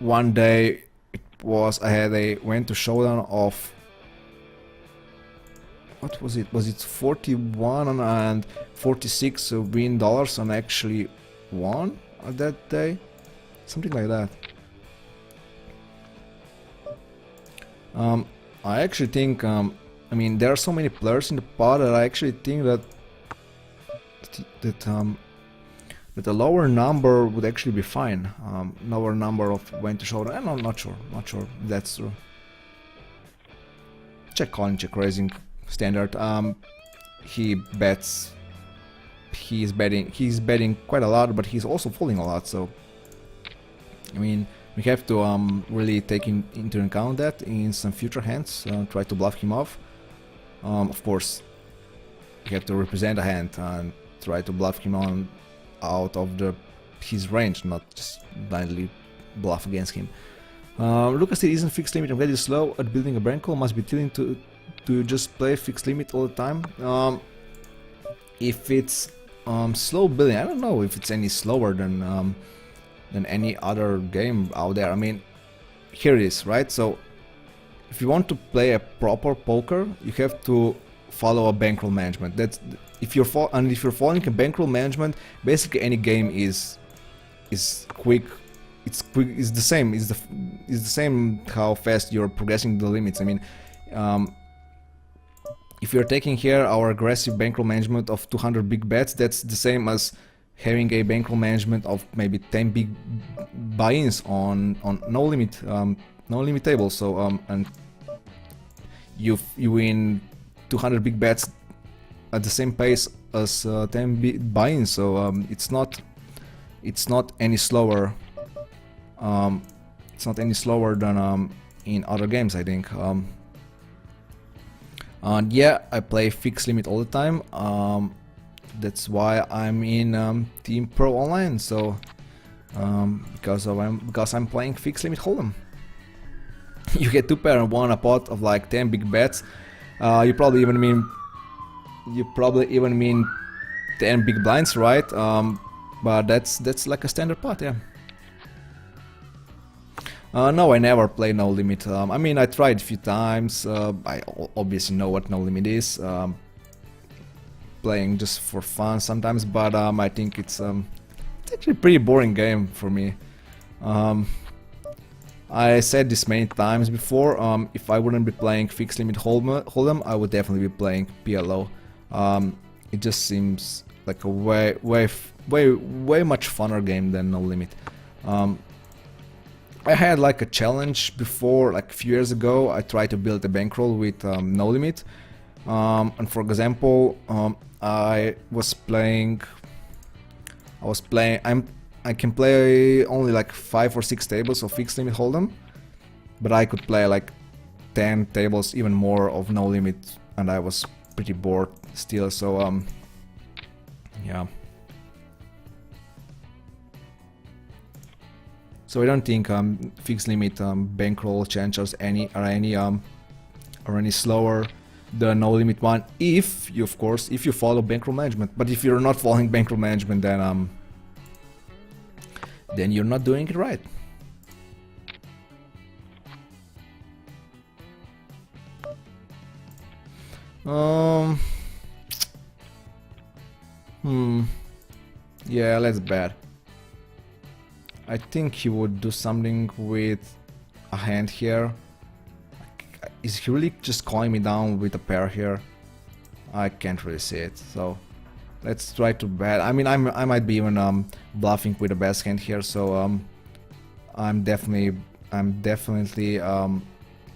one day it was I had a went to showdown of, what was it? Was it 41 and 46 win dollars and actually won on that day? Something like that. I actually think, I mean, there are so many players in the pod that I actually think that that a lower number would actually be fine. Lower number of went to showdown. I'm not sure if that's true. Check calling, check raising, standard. He bets. He's betting quite a lot, but he's also folding a lot. So, I mean, we have to really take into account that in some future hands. Try to bluff him off. Of course, you have to represent a hand and try to bluff him on out of his range, not just blindly bluff against him. Lucas still isn't fixed limit. I'm very slow at building a bankroll. Must be tilting to just play fixed limit all the time. If it's slow building, I don't know if it's any slower than any other game out there. I mean, here it is, right? So if you want to play a proper poker, you have to follow a bankroll management. That's if you're following a bankroll management, basically any game is quick. It's quick. It's the same. It's the same how fast you're progressing the limits. I mean, if you're taking here our aggressive bankroll management of 200 big bets, that's the same as having a bankroll management of maybe 10 big buy-ins on no limit table. So and you win 200 big bets at the same pace as 10 big buy-ins. So it's not any slower. It's not any slower than in other games, I think. And yeah, I play fixed limit all the time. That's why I'm in Team Pro Online. So because I'm playing fixed limit hold'em. You get 2 pair and 1 a pot of like 10 big bets. You probably even mean 10 big blinds, right? But that's like a standard pot, yeah. No, I never play no limit. I mean, I tried a few times. I obviously know what no limit is. Playing just for fun sometimes, but I think it's actually a pretty boring game for me. I said this many times before. If I wouldn't be playing fixed limit hold'em, I would definitely be playing PLO. It just seems like a way much funner game than no limit. I had like a challenge before, like a few years ago. I tried to build a bankroll with no limit, and for example, I can play only like 5 or 6 tables of fixed limit hold'em, but I could play like 10 tables, even more, of no limit, and I was pretty bored still. So yeah. So I don't think fixed limit bankroll challengers are any slower than no limit one, if you follow bankroll management. But if you're not following bankroll management, then you're not doing it right. Yeah, let's bet. I think he would do something with a hand here. Is he really just calling me down with a pair here? I can't really see it. So let's try to bet. I mean, I might be even bluffing with the best hand here. So I'm definitely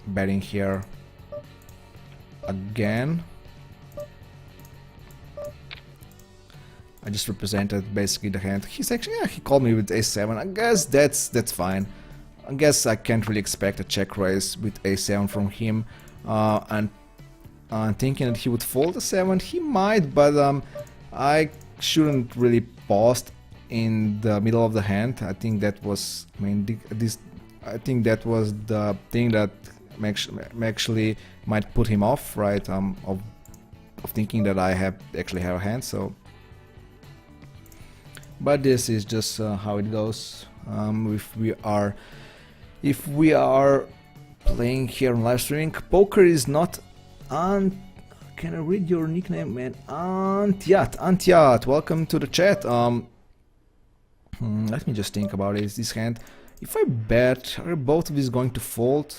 betting here again. I just represented basically the hand. He's actually, yeah, he called me with a7. I guess that's fine. I guess I can't really expect a check raise with a7 from him. And thinking that he would fold a 7, he might, but I shouldn't really pause in the middle of the hand. I think that was, I mean, I think that was the thing that actually might put him off, right? Of thinking that I actually have a hand. So. But this is just how it goes. If we are if we are playing here on live streaming, poker is not on. Can I read your nickname, man? Antiat, welcome to the chat. Let me just think about it. This hand, if I bet, are both of these going to fold?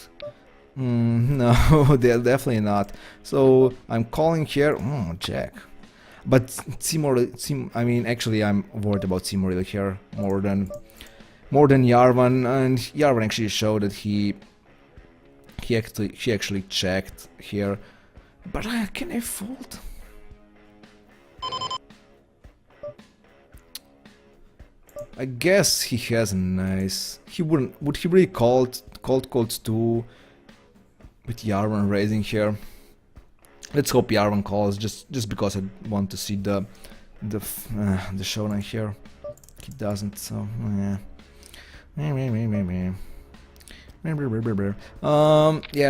No, they're definitely not. So I'm calling here. Jack. But I mean, actually, I'm worried about Simoril here more than Yarvan, and Yarvan actually showed that he actually checked here. But can I fold? I guess he has a nice. He wouldn't. Would he really called calls 2 with Yarvan raising here? Let's hope Yarvan calls just because I want to see the showdown here. He doesn't, so yeah. Yeah,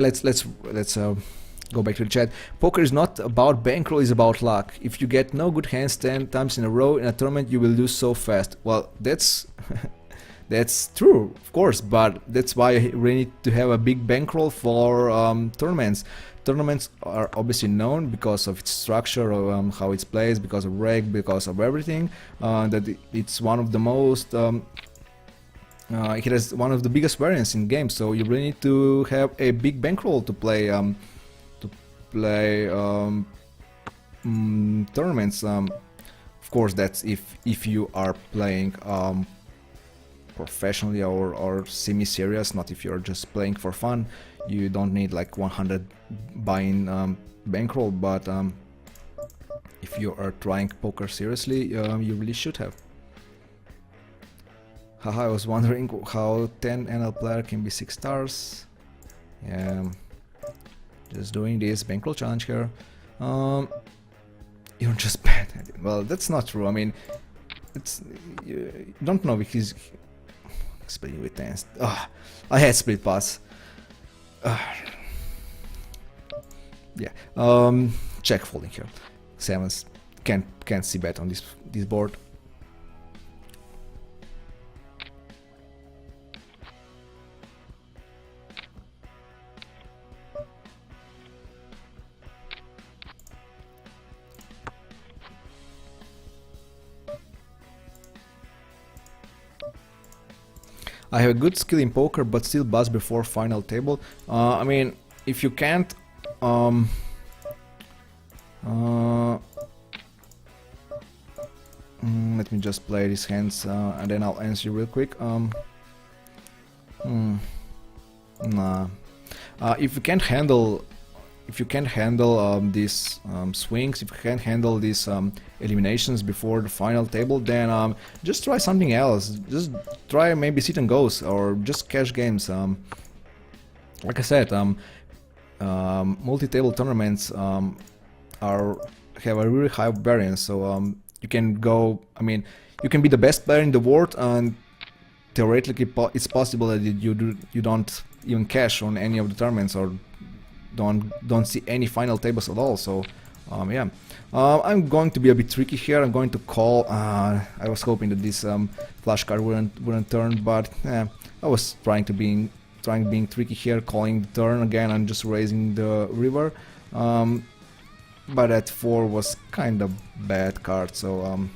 let's go back to the chat. Poker is not about bankroll, it's about luck. If you get no good hands 10 times in a row in a tournament, you will lose so fast. Well, that's that's true, of course, but that's why we need to have a big bankroll for tournaments. Tournaments are obviously known because of its structure, of how it's played, because of reg, because of everything. That it's one of the most. It has one of the biggest variants in games, so you really need to have a big bankroll to play tournaments. Of course, that's if you are playing professionally or semi-serious, not if you're just playing for fun. You don't need like 100 buy-in bankroll, but if you are trying poker seriously, you really should have. Haha, I was wondering how 10 NL player can be 6 stars. Yeah, just doing this bankroll challenge here. You're just bad at it. Well, that's not true. I mean, it's you don't know if he's splitting with 10s. I had split pass. Yeah. Check folding here. 7s can't see bet on this board. I have a good skill in poker, but still buzz before final table. I mean, if you can't, let me just play these hands, and then I'll answer you real quick. Nah. If you can't handle these swings, if you can't handle these eliminations before the final table, then just try something else. Just try maybe sit and goes, or just cash games. Like I said, multi-table tournaments have a really high variance, so you can go. I mean, you can be the best player in the world, and theoretically, it's possible that you don't even cash on any of the tournaments, or don't see any final tables at all. So yeah, I'm going to be a bit tricky here. I'm going to call. I was hoping that this flash card wouldn't turn, but I was trying being tricky here, calling the turn again and just raising the river. But that 4 was kind of bad card, so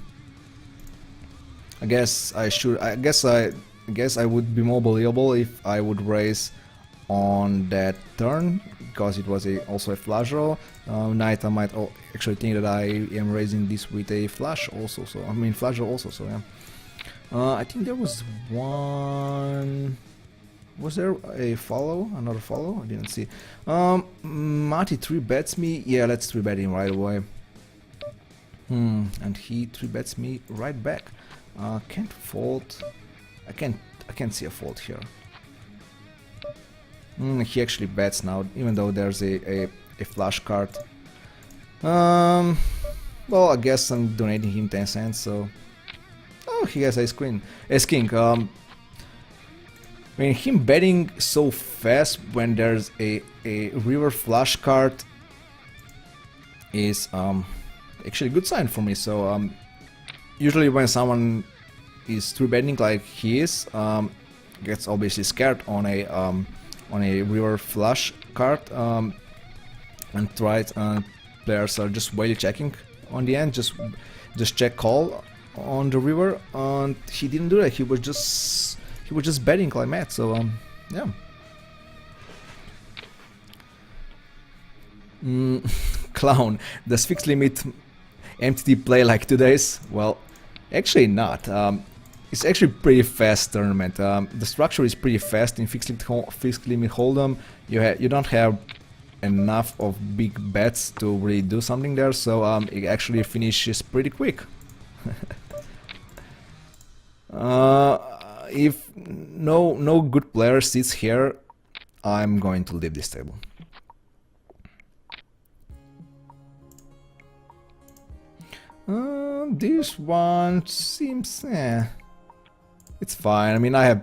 I guess I would be more believable if I would raise on that turn, because it was also a flush draw. Knight, I might actually think that I am raising this with a flush also, so I mean flush draw also, so yeah. I think there was one. Was there a follow? Another follow? I didn't see. Mati 3-bets me. Yeah, let's 3-bet him right away. And he 3-bets me right back. Can't fold. I can't see a fold here. He actually bets now, even though there's a flush card. Well, I guess I'm donating him 10 cents, so... Oh, he has ace king. I mean, him betting so fast when there's a river flush card is actually a good sign for me. So usually when someone is 3-betting like he is, gets obviously scared on a river flush card, and tries, players are just whale checking on the end, just check call on the river, and he didn't do that. He was just betting like mad. So yeah. Clown, does fixed limit MTT play like today's? Well, actually not. It's actually pretty fast tournament. The structure is pretty fast in fixed limit hold'em. You don't have enough of big bets to really do something there, so it actually finishes pretty quick. If no good player sits here, I'm going to leave this table. This one seems, it's fine. I mean, I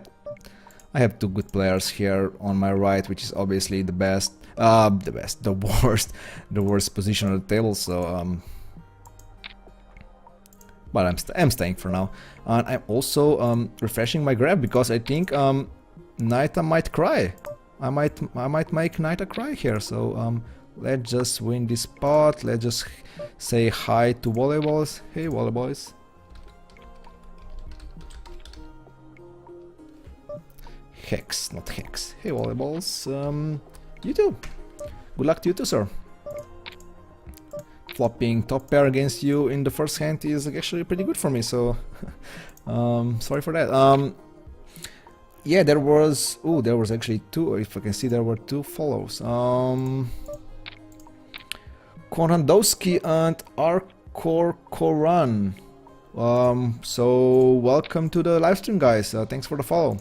have two good players here on my right, which is obviously the worst position on the table. So, but I'm staying for now, and I'm also refreshing my grab because I think Naita might cry. I might make Naita cry here. So let's just win this spot. Let's just say hi to volleyballs. Hey volleyballs. Hex, not Hex. Hey volleyballs. You too. Good luck to you too, sir. Flopping top pair against you in the first hand is actually pretty good for me, so sorry for that. Yeah, there was actually two, if I can see, there were two follows. Konrandowski and Arkor Koran. So welcome to the live stream, guys. Thanks for the follow.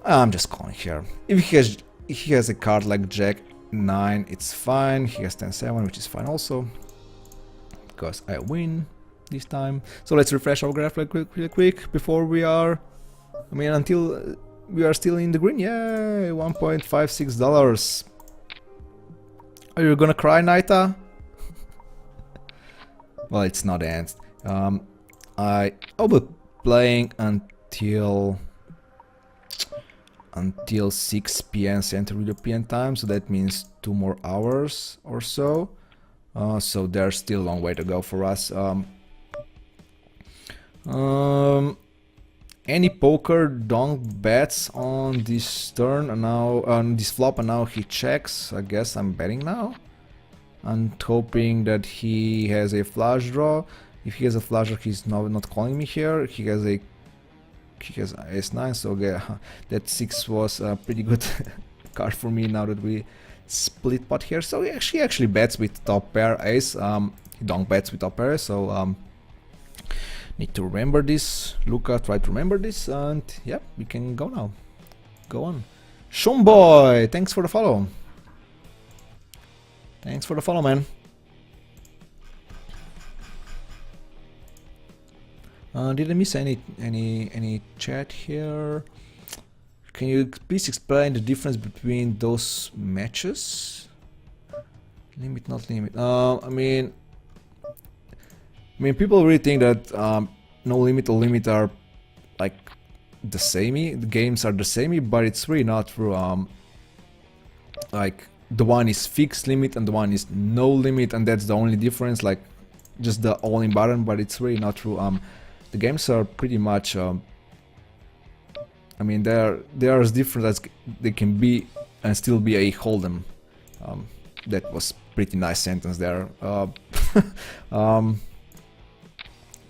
I'm just calling here. If he has a card like Jack 9, it's fine. He has 10-7, which is fine also, because I win this time. So let's refresh our graph really quick before we are, I mean, until we are still in the green. Yay, $1.56. Are you gonna cry, Naita? Well, it's not the end. I'll be playing until 6 p.m. Central European time, so that means 2 more hours or so. So there's still a long way to go for us. Any poker donk bets on this turn, and now on this flop, and now he checks. I guess I'm betting now. I'm hoping that he has a flush draw. If he has a flush draw, he's not calling me here. He has ace-9, so yeah, that 6 was a pretty good card for me now that we split pot here. So he actually bets with top pair ace. He donk bets with top pair, so need to remember this. Luca, try to remember this, and yeah, we can go now. Go on. Shumboy, thanks for the follow. Thanks for the follow, man. Did I miss any chat here? Can you please explain the difference between those matches? Limit, not limit. I mean, people really think that no limit or limit are like the samey. The games are the samey, but it's really not true. Like the one is fixed limit and the one is no limit, and that's the only difference. Like just the all-in button, but it's really not true. The games are pretty much. I mean, they are as different as they can be, and still be a hold'em. That was pretty nice sentence there.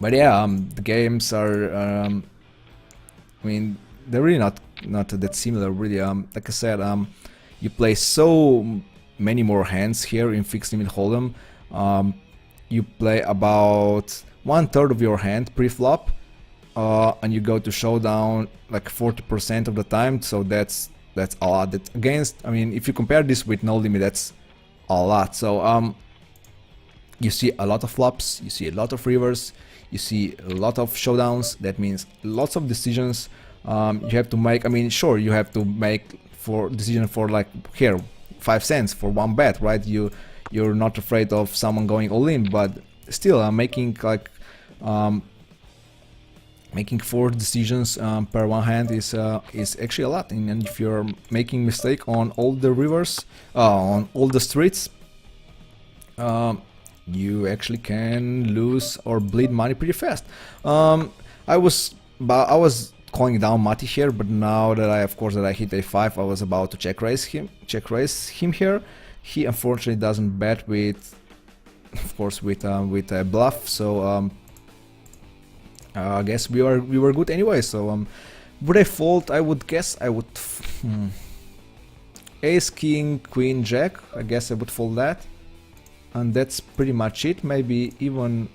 But yeah, the games are, I mean, they're really not that similar, really. Like I said, you play so many more hands here in fixed limit hold'em. You play about 1/3 of your hand pre-flop, and you go to showdown like 40% of the time. So that's a lot. That against, I mean, if you compare this with no limit, that's a lot. So you see a lot of flops, you see a lot of rivers, you see a lot of showdowns. That means lots of decisions you have to make. I mean, sure, you have to make for decision for like here 5 cents for one bet, right? You're not afraid of someone going all in, but still making like making 4 decisions per one hand is actually a lot, and if you're making mistake on all the rivers, on all the streets, you actually can lose or bleed money pretty fast. I was calling down Mati here, but now that I hit a5, I was about to check raise him here. He unfortunately doesn't bet with, of course, with a bluff, so I guess we were good anyway. So would I fold? I would guess I would. Ace, king, queen, jack. I guess I would fold that, and that's pretty much it. Maybe even.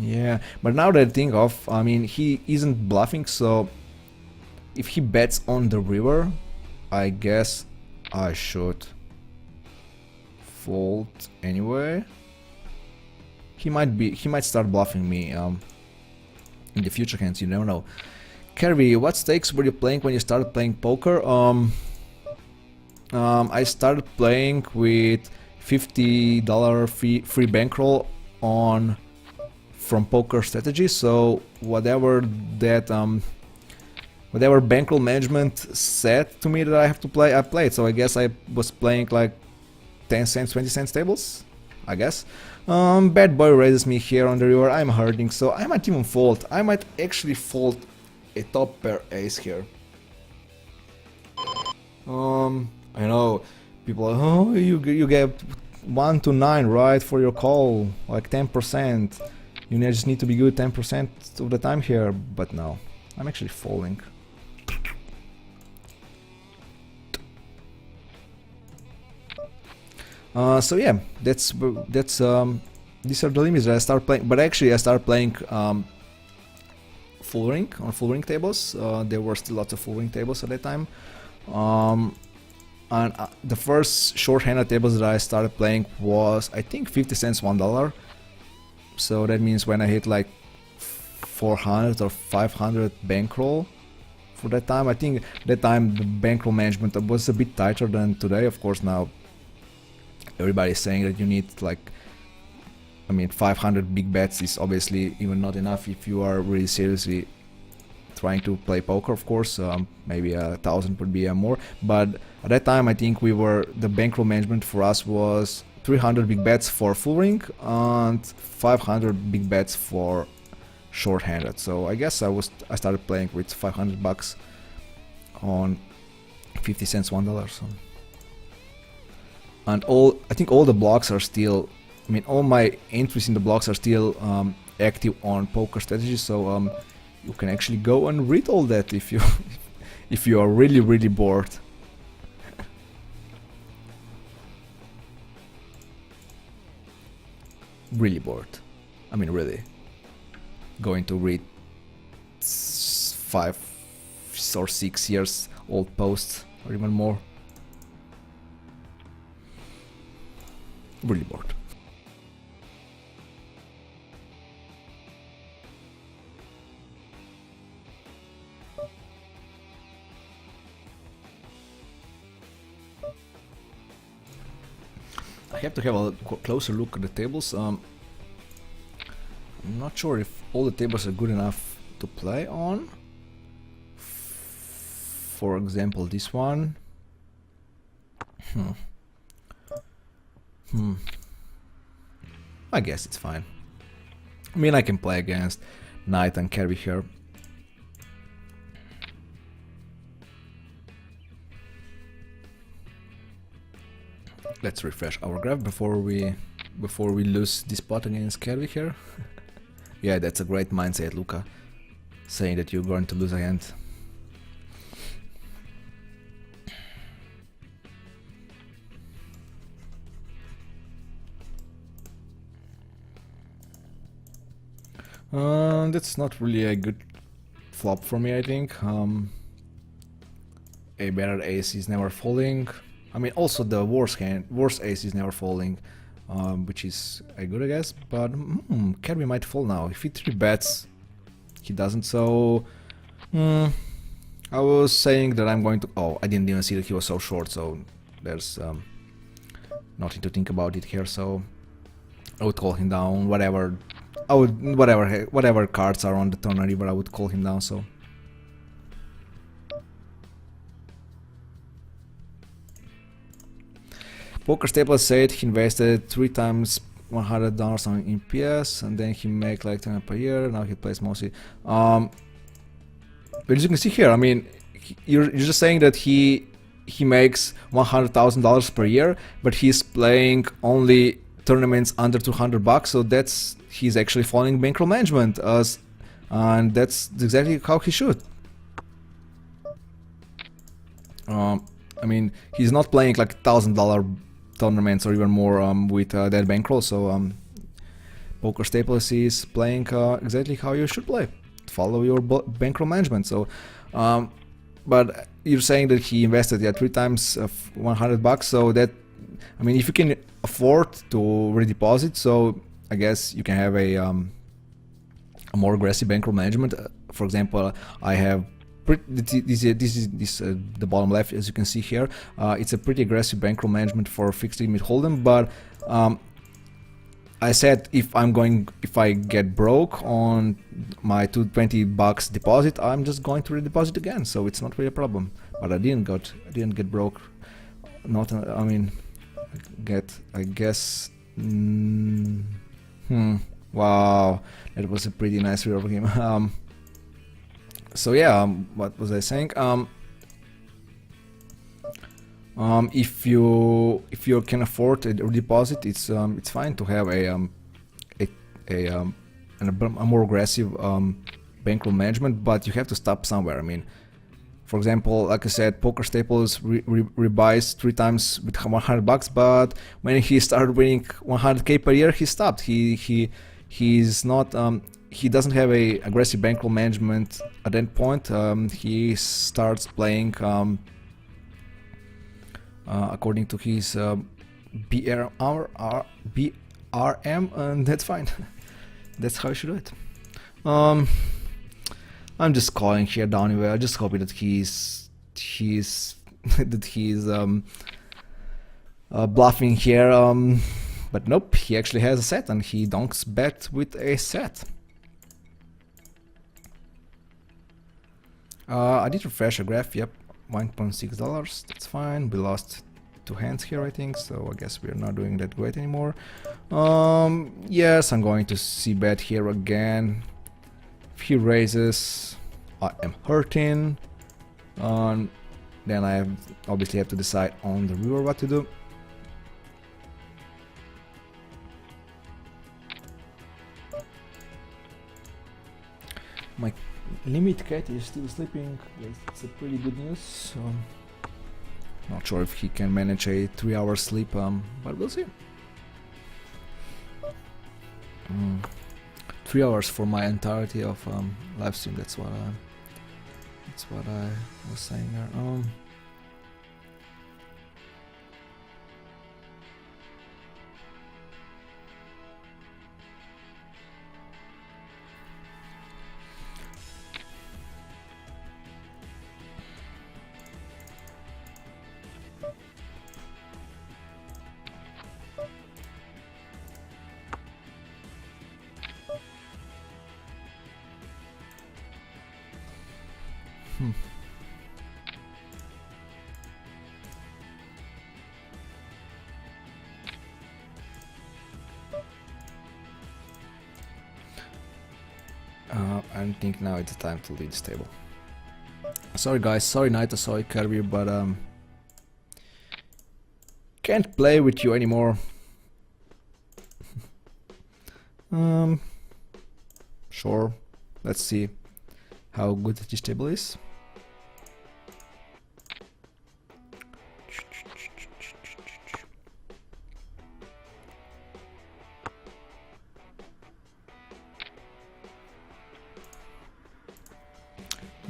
Yeah, but now that I think of, I mean, he isn't bluffing, so if he bets on the river, I guess I should fold anyway. He might start bluffing me in the future hands, you never know. Kerry, what stakes were you playing when you started playing poker? I started playing with $50 free bankroll on from Poker Strategy, so whatever bankroll management said to me that I have to play, I played. So I guess I was playing like 10 cents, 20 cents tables, I guess. Bad boy raises me here on the river. I'm hurting, so I might even fold. I might actually fold a top pair ace here. I know people are, oh, you get 1 to 9, right, for your call, like 10%. You just need to be good 10% of the time here, but no, I'm actually folding. So yeah, that's these are the limits that I start playing. But actually, I started playing full ring on full ring tables. There were still lots of full ring tables at that time. And the first short-handed tables that I started playing was, I think, 50 cents, $1. So that means when I hit like 400 or 500 bankroll for that time, I think that time the bankroll management was a bit tighter than today. Of course, now everybody's saying that you need like, I mean, 500 big bets is obviously even not enough if you are really seriously trying to play poker. Of course, maybe 1,000 would be more, but at that time I think the bankroll management for us was 300 big bets for full ring and 500 big bets for short-handed. So I guess I started playing with 500 bucks on 50 cents, $1. So. And I think all the blocks are still, I mean, all my entries in the blocks are still active on Poker Strategy. So you can actually go and read all that if you if you are really bored. Really bored. I mean, really. Going to read 5 or 6 years old posts or even more. Really bored. I have to have a closer look at the tables. I'm not sure if all the tables are good enough to play on. For example, this one. I guess it's fine. I mean, I can play against knight and carry here. Let's refresh our graph before we lose this pot against carry here. Yeah, that's a great mindset, Luca, saying that you're going to lose a hand. That's not really a good flop for me, I think. A better ace is never falling. I mean, also the worst ace is never falling, which is a good, I guess. But Kirby might fall now. If he 3-bets, he doesn't. So I was saying that I'm going to. Oh, I didn't even see that he was so short. So there's nothing to think about it here. So I would call him down. Whatever I would whatever cards are on the turn river, I would call him down. So CoreySteel said he invested 3 times $100 on EPS, and then he make like 10 per year. Now he plays mostly. But as you can see here, I mean, you're just saying that he makes $100,000 per year, but he's playing only tournaments under $200, so he's actually following bankroll management, and that's exactly how he should. I mean, he's not playing like $1,000 tournaments or even more with that bankroll, so CoreySteel is playing exactly how you should play. Follow your bankroll management. So, but you're saying that he invested 3 times $100, so that, I mean, if you can afford to redeposit, so I guess you can have a more aggressive bankroll management. For example, I have this is the bottom left, as you can see here. It's a pretty aggressive bankroll management for fixed limit hold'em, but I said if I get broke on my $220 deposit, I'm just going to redeposit again, so it's not really a problem. But I didn't get broke. Not, I mean, I guess. Wow, that was a pretty nice reroll game. So yeah, what was I saying? If you can afford a deposit, it's fine to have a more aggressive bankroll management, but you have to stop somewhere. I mean, for example, like I said, CoreySteel rebuys 3 times with $100, but when he started winning 100K per year, he stopped. He's not. He doesn't have a aggressive bankroll management at that point. He starts playing according to his BRM, and that's fine. That's how you should do it. I'm just calling here down anyway. I just hope that he's bluffing here. But nope, he actually has a set, and he donks bet with a set. I did refresh a graph, yep, $1.6, that's fine. We lost 2 hands here, I think, so I guess we're not doing that great anymore. Yes, I'm going to see bet here again. If he raises, I am hurting. Then I obviously have to decide on the river what to do. My limit cat is still sleeping. That's a pretty good news. Not sure if he can manage a 3-hour sleep, but we'll see. 3 hours for my entirety of live stream. That's what I was saying there. I think now it's time to lead this table. Sorry guys, sorry Naito, sorry Kirby, but can't play with you anymore. Sure, let's see how good this table is.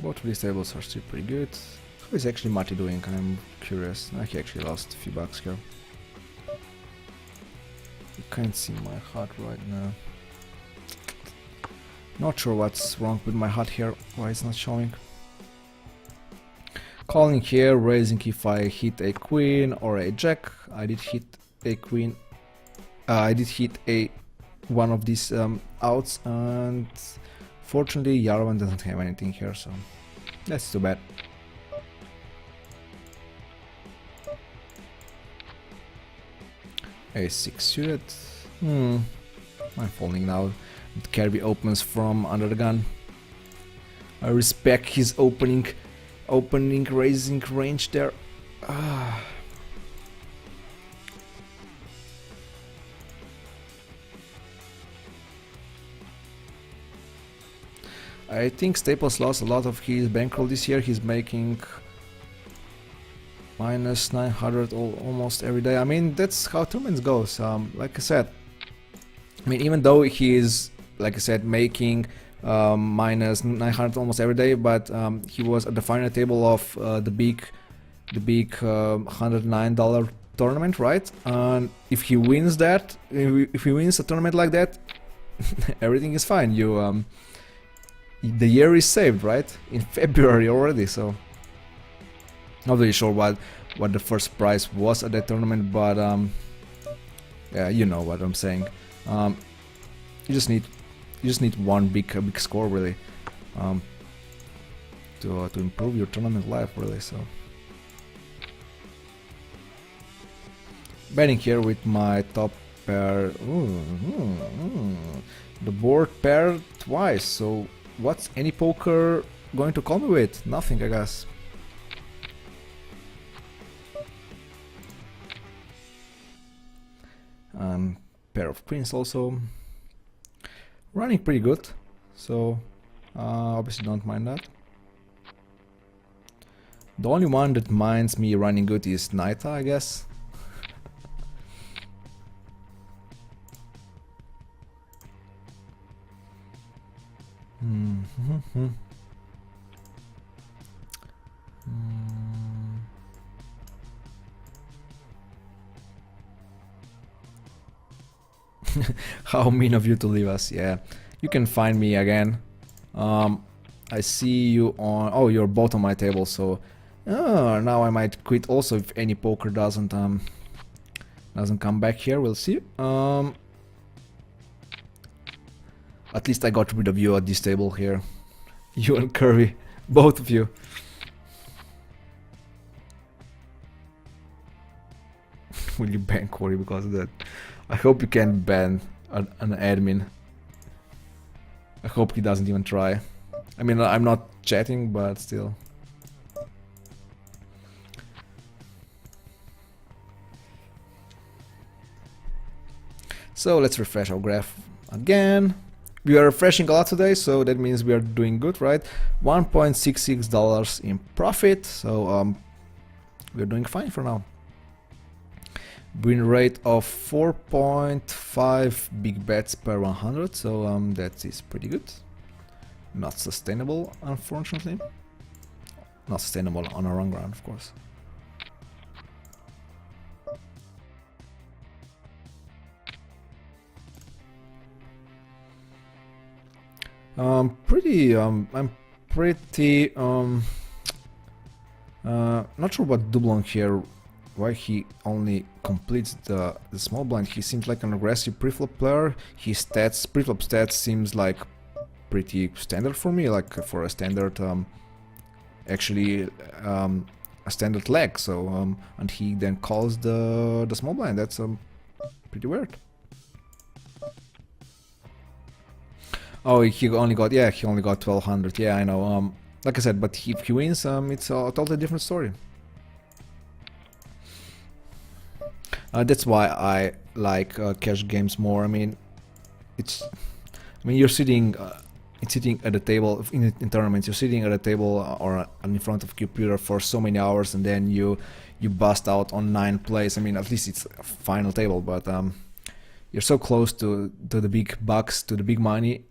Both of these tables are still pretty good. How is actually Mati doing? I'm curious. He actually lost a few bucks here. You can't see my HUD right now. Not sure what's wrong with my HUD here, why it's not showing. Calling here, raising if I hit a queen or a jack. I did hit a queen. I did hit a one of these outs, and fortunately Yarvan doesn't have anything here, so that's too bad. A6 suited. I'm folding now. Kirby opens from under the gun. I respect his opening raising range there. I think Staples lost a lot of his bankroll this year. He's making minus 900 almost every day. I mean, that's how tournaments goes. Like I said, I mean, even though he is, like I said, making minus 900 almost every day, but he was at the final table of the big $109 tournament, right? And if he wins that, if he wins a tournament like that, everything is fine. The year is saved, right? In February already, so not really sure what the first prize was at that tournament, but yeah, you know what I'm saying. You just need one big score really to improve your tournament life really. So betting here with my top pair. The board paired twice, so what's any poker going to call me with? Nothing, I guess. Pair of queens also. Running pretty good, so obviously don't mind that. The only one that minds me running good is Naita, I guess. How mean of you to leave us. Yeah, you can find me again. I see you on... oh, you're both on my table, so now I might quit also if any poker doesn't come back here. We'll see. At least I got rid of you at this table here. You and Curry, both of you. Will you ban Corey because of that? I hope you can ban an admin. I hope he doesn't even try. I mean, I'm not chatting, but still. So let's refresh our graph again. We are refreshing a lot today, so that means we are doing good, right? $1.66 in profit, so we're doing fine for now. Win rate of 4.5 big bets per 100, so that is pretty good. Not sustainable, unfortunately. Not sustainable on a long run, of course. I'm pretty not sure what Doublon here, why he only completes the small blind. He seems like an aggressive preflop player. His stats, preflop stats seems like pretty standard for me, like for a standard actually a standard leg. So and he then calls the small blind. That's pretty weird. Oh, he only got 1200. Yeah, I know. Like I said, but if he wins, it's a totally different story. That's why I like cash games more. I mean, you're sitting at the table in tournaments. You're sitting at a table or in front of a computer for so many hours, and then you bust out on 9 plays. I mean, at least it's a final table, but you're so close to the big bucks, to the big money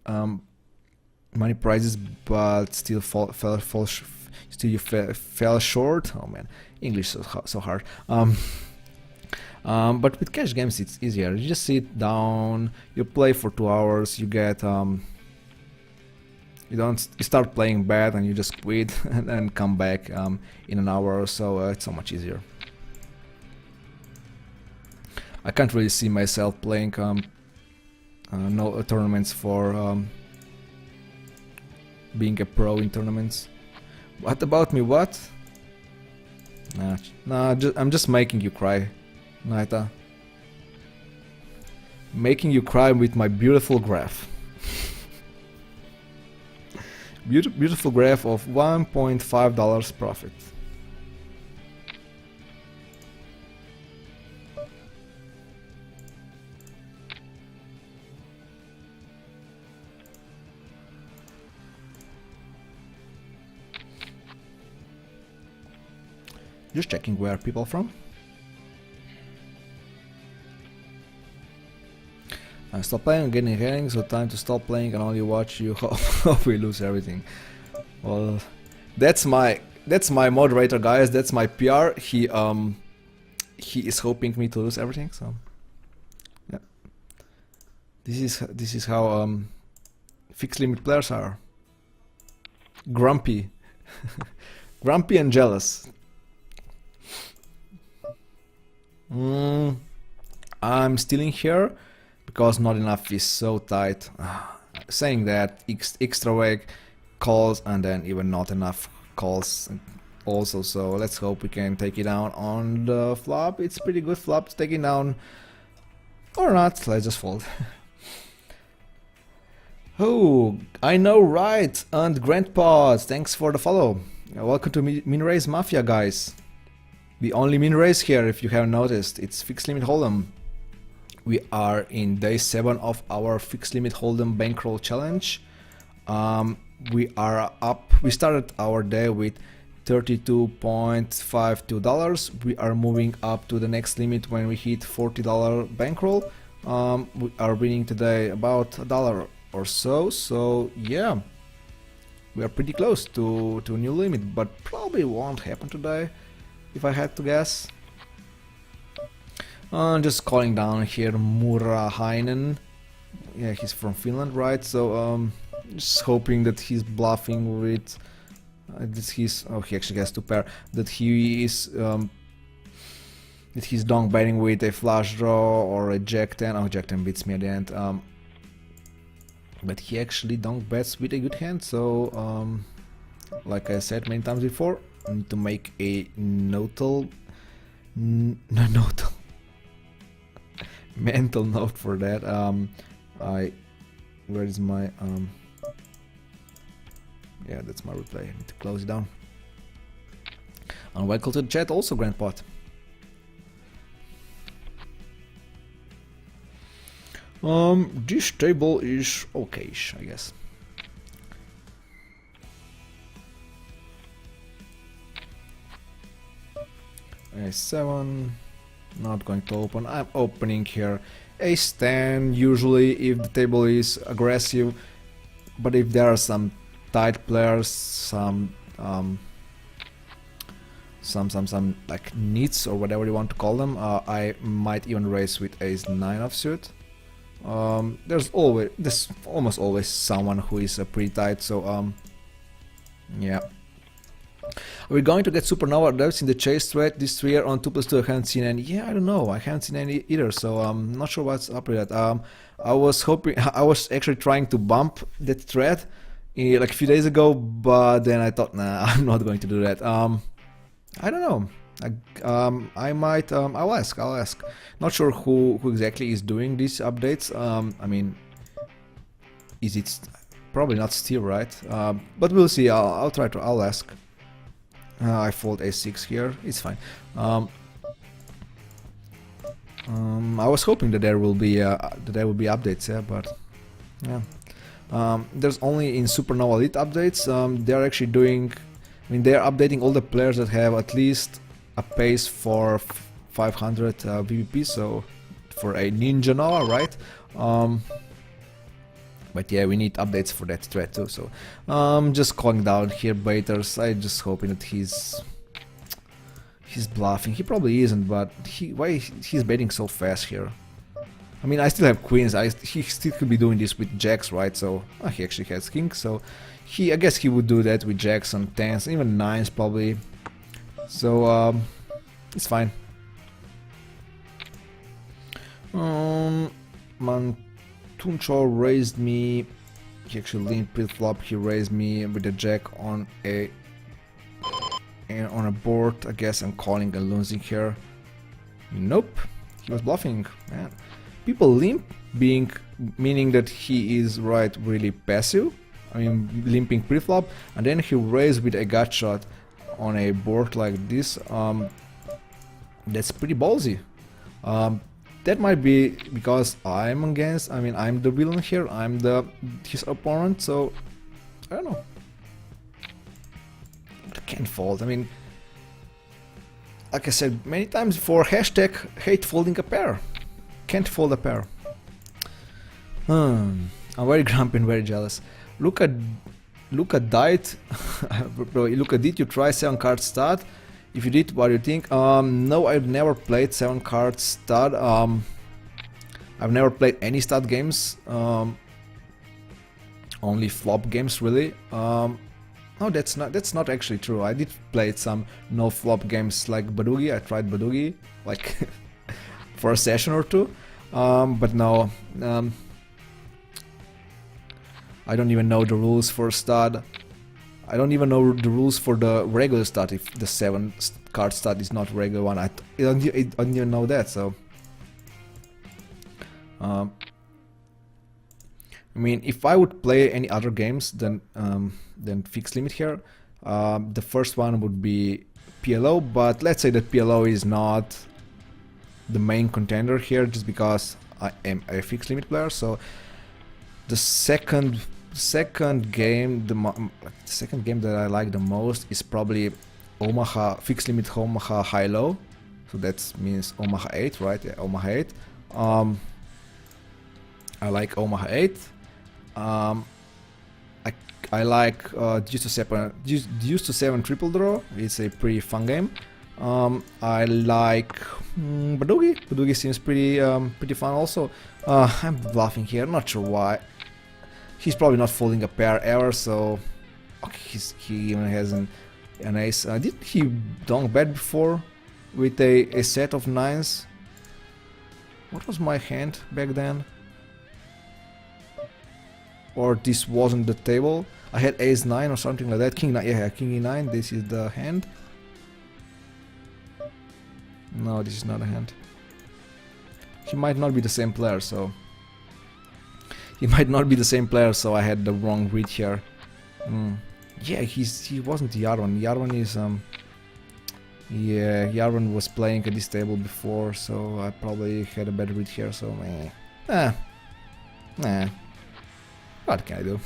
prizes, but still you fell short. Oh man, English so hard. But with cash games it's easier. You just sit down, you play for 2 hours, you get you start playing bad and you just quit and then come back in an hour or so. It's so much easier. I can't really see myself playing no tournaments for being a pro in tournaments. What about me? What? Nah, I'm just making you cry, Naita. Making you cry with my beautiful graph. Beautiful graph of $1.5 profit. Just checking where people are from. I stop playing, I'm getting hearing, so time to stop playing and only watch you. Hope we lose everything. Well, that's my moderator, guys. That's my PR. He is hoping me to lose everything. So yeah, this is how fixed limit players are. Grumpy, grumpy and jealous. I'm stealing here because not enough is so tight. Saying that, extra wake calls and then even not enough calls also, so let's hope we can take it down on the flop. It's pretty good flop to take it down, or not. Let's just fold. Oh, I know, right? And Grandpa, thanks for the follow. Welcome to Min-Raise Mafia, guys. The only min-raise here, if you haven't noticed, it's fixed limit hold'em. We are in day 7 of our fixed limit hold'em bankroll challenge. We are up. We started our day with $32.52. We are moving up to the next limit when we hit $40 bankroll. We are winning today about $1 or so. So yeah, we are pretty close to a new limit, but probably won't happen today, if I had to guess. Just calling down here Murahainen. Yeah, he's from Finland, right? So just hoping that he's bluffing with oh, he actually has 2 pair. That he is that he's donk betting with a flush draw or a jack 10. Oh, jack 10 beats me at the end. But he actually donk bets with a good hand. So like I said many times before, I need to make a mental note for that. Where is my yeah, that's my replay. I need to close it down. And welcome to the chat also, Grandpa. This table is okay-ish, I guess. A7, not going to open. I'm opening here ace 10 usually if the table is aggressive, but if there are some tight players, some like nits or whatever you want to call them, I might even raise with ace 9 offsuit. There's almost always someone who is pretty tight, so yeah. We're going to get Supernova devs in the chase thread this year on 2+2. I haven't seen any. Yeah, I don't know. I haven't seen any either, so I'm not sure what's up with that. I was actually trying to bump that thread like a few days ago, but then I thought, nah, I'm not going to do that. I don't know. I might. I'll ask. Not sure who exactly is doing these updates. I mean, is it probably not Steel, right? But we'll see. I'll ask. I fold a6 here. It's fine. I was hoping that there will be updates, yeah, but yeah. There's only in Supernova Elite updates. They're actually doing. I mean, they're updating all the players that have at least a pace for 500 VVP. So for a Ninja Nova, right? But yeah, we need updates for that thread too. So just calling down here baiters. I just hoping that he's bluffing. He probably isn't, but why he's betting so fast here? I mean, I still have queens. He still could be doing this with jacks, right? So he actually has kings. So I guess he would do that with jacks and tens, even nines probably. So it's fine. Tuncho raised me. He actually leaned pre-flop. He raised me with a jack on a board. I guess I'm calling and losing here. Nope, he was bluffing. Man, people limp, meaning that he is really passive. I mean, limping pre-flop, and then he raised with a gut shot on a board like this. That's pretty ballsy. That might be because I'm the villain here, I'm his opponent, so I don't know. But I can't fold. I mean, like I said many times before, hashtag hate folding a pair. Can't fold a pair. I'm very grumpy and very jealous. Look at Diet. Bro, look at it, you try 7 card stud. If you did, what do you think? No, I've never played 7 card stud. I've never played any stud games. Only flop games, really. No, that's not actually true. I did play some no flop games like Badugi. I tried Badugi like for a session or two. But no. I don't even know the rules for stud. I don't even know the rules for the regular stud if the 7 card stud is not regular one. I don't even know that, so... I mean, if I would play any other games than fixed limit here, the first one would be PLO, but let's say that PLO is not the main contender here just because I am a fixed limit player, so the second game that I like the most is probably Omaha fixed limit Omaha high low, so that means Omaha 8, right? Yeah, Omaha 8. I like Omaha 8. I like Deuce to 7 triple draw. It's a pretty fun game. I like Badugi. Badugi seems pretty fun also. I'm bluffing here, not sure why. He's probably not folding a pair ever, so okay, he even has an ace. Did he donk bet before with a set of 9s? What was my hand back then? Or this wasn't the table? I had ace 9 or something like that. King 9, yeah, king e9. This is the hand. No, this is not a hand. He might not be the same player, so... He might not be the same player, so I had the wrong read here. Yeah, he wasn't Yarvan. Yarvan is yeah, Yarvan was playing at this table before, so I probably had a better read here. So what can I do?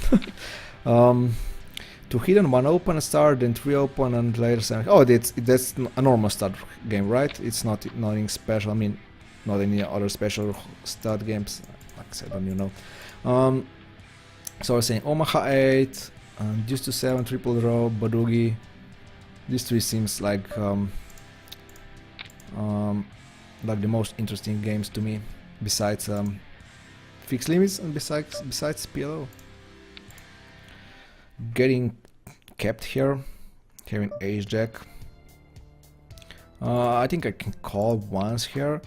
To hit on 1 open start, then 3 open, and later 7. Oh, that's a normal start game, right? It's not anything special. I mean, not any other special start games. Like I said, I don't even know. So I was saying Omaha 8, Deuce to 7, triple draw, Badugi. These 3 seems like the most interesting games to me, besides fixed limits and besides PLO. Getting kept here, having ace jack. I think I can call once here.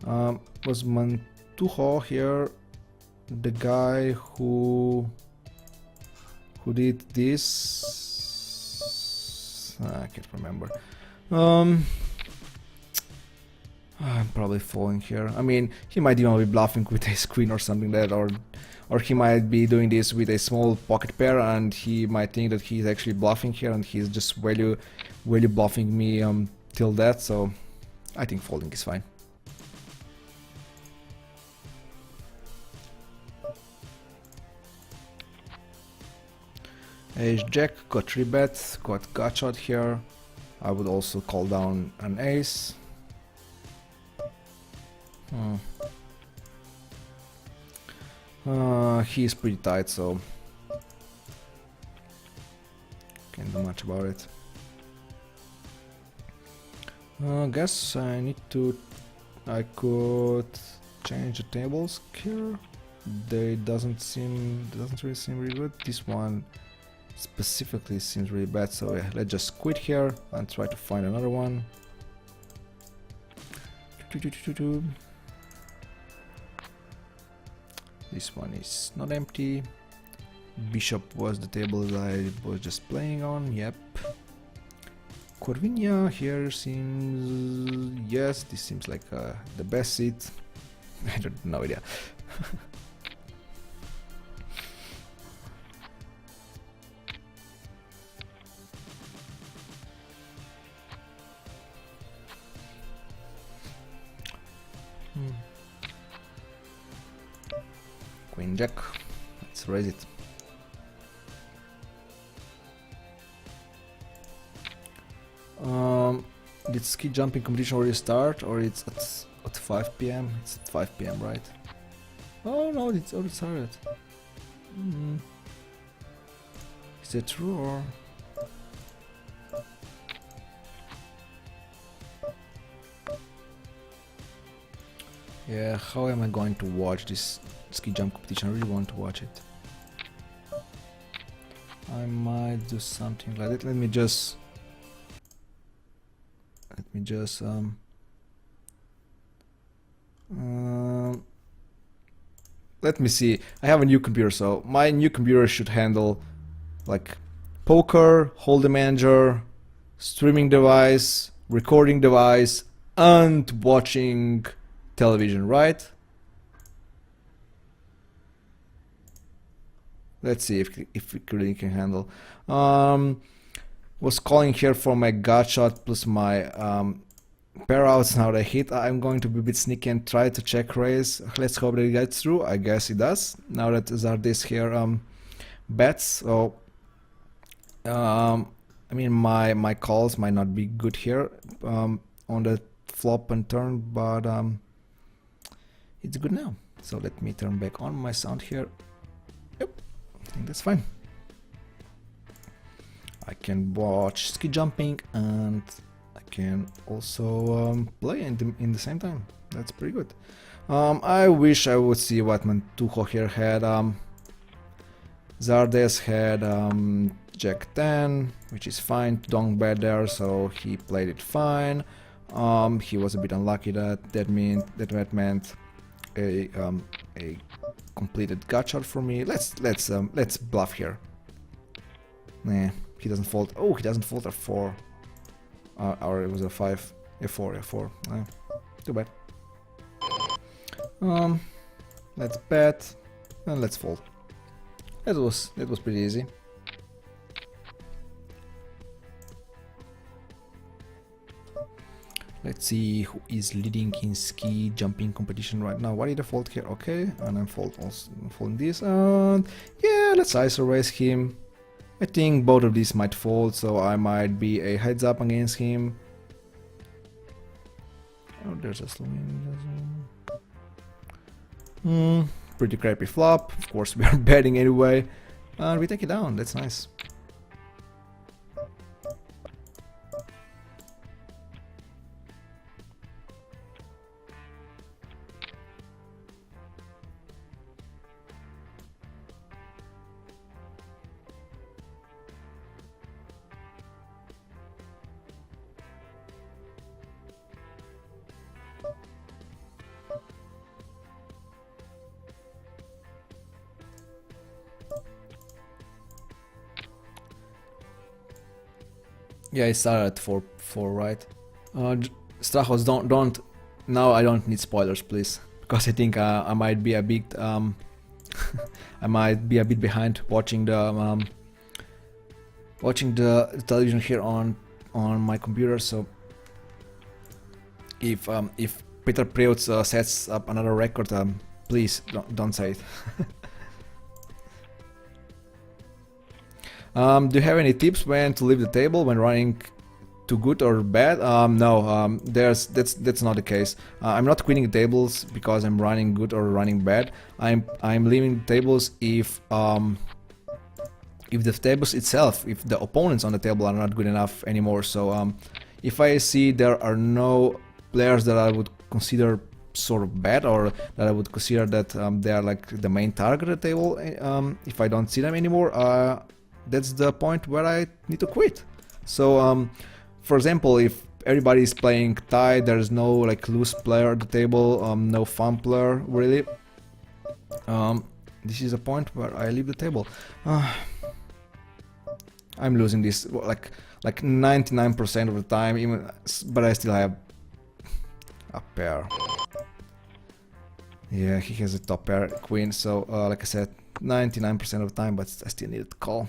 Was Mantujo here the guy who did this? I can't remember. I'm probably falling here. I mean, he might even be bluffing with a screen or something like that, or he might be doing this with a small pocket pair, and he might think that he's actually bluffing here, and he's just value bluffing me till that. So I think folding is fine. Ace jack, got 3 bets, got gutshot here. I would also call down an ace. He is pretty tight, so can't do much about it. I guess I could change the tables here. They doesn't really seem really good. This one specifically seems really bad, so yeah, let's just quit here and try to find another one. This one is not empty. Bishop was the table that I was just playing on. Yep. Corvinia here seems... yes, this seems like the best seat. I don't no idea. Queen Jack. Let's raise it. Did ski jumping competition already start, or it's at 5 p.m? It's at 5 p.m, right? Oh no, it's already started. Is that true or? Yeah, how am I going to watch this ski jump competition? I really want to watch it. I might do something like that. Let me just let me see. I have a new computer, so my new computer should handle like poker, hold'em manager, streaming device, recording device, and watching television, right? Let's see if it really can handle. Was calling here for my gut shot plus my pair outs. Now I hit. I'm going to be a bit sneaky and try to check raise. Let's hope that it gets through. I guess it does. Now that Zardes here bets. So I mean my calls might not be good here on the flop and turn, but it's good now. So let me turn back on my sound here. Yep, I think that's fine. I can watch ski jumping and I can also play in the same time. That's pretty good. I wish I would see what Mantujo here had. Zardes had Jack 10, which is fine. Dong bet there, so he played it fine. He was a bit unlucky that meant a completed gut shot for me. Let's bluff here. Nah. He doesn't fold. Oh, he doesn't fold a 4. Or it was a 5. A4. Too bad. Let's bet and let's fold. That was pretty easy. Let's see who is leading in ski jumping competition right now. What did I fold here? Okay, and I'm folding this. And yeah, let's ISO raise him. I think both of these might fold, so I might be a heads up against him. Oh, there's a slow in. Pretty crappy flop. Of course, we are betting anyway. And we take it down. That's nice. Yeah, I started at 4, right? Strachos, don't. Now I don't need spoilers, please, because I think I might be a bit I might be a bit behind watching the television here on my computer. So if Peter Preutz sets up another record, please don't say it. Do you have any tips when to leave the table when running too good or bad? No, that's not the case. I'm not quitting the tables because I'm running good or running bad. I'm leaving the tables if the tables itself, if the opponents on the table are not good enough anymore. So if I see there are no players that I would consider sort of bad, or that I would consider that they are like the main target of the table, if I don't see them anymore, that's the point where I need to quit. So for example, if everybody is playing tie, there's no like loose player at the table, no fun player really, This is a point where I leave the table. I'm losing this like 99% of the time, even, but I still have a pair. Yeah, he has a top pair queen, so like I said, 99% of the time, but I still need to call.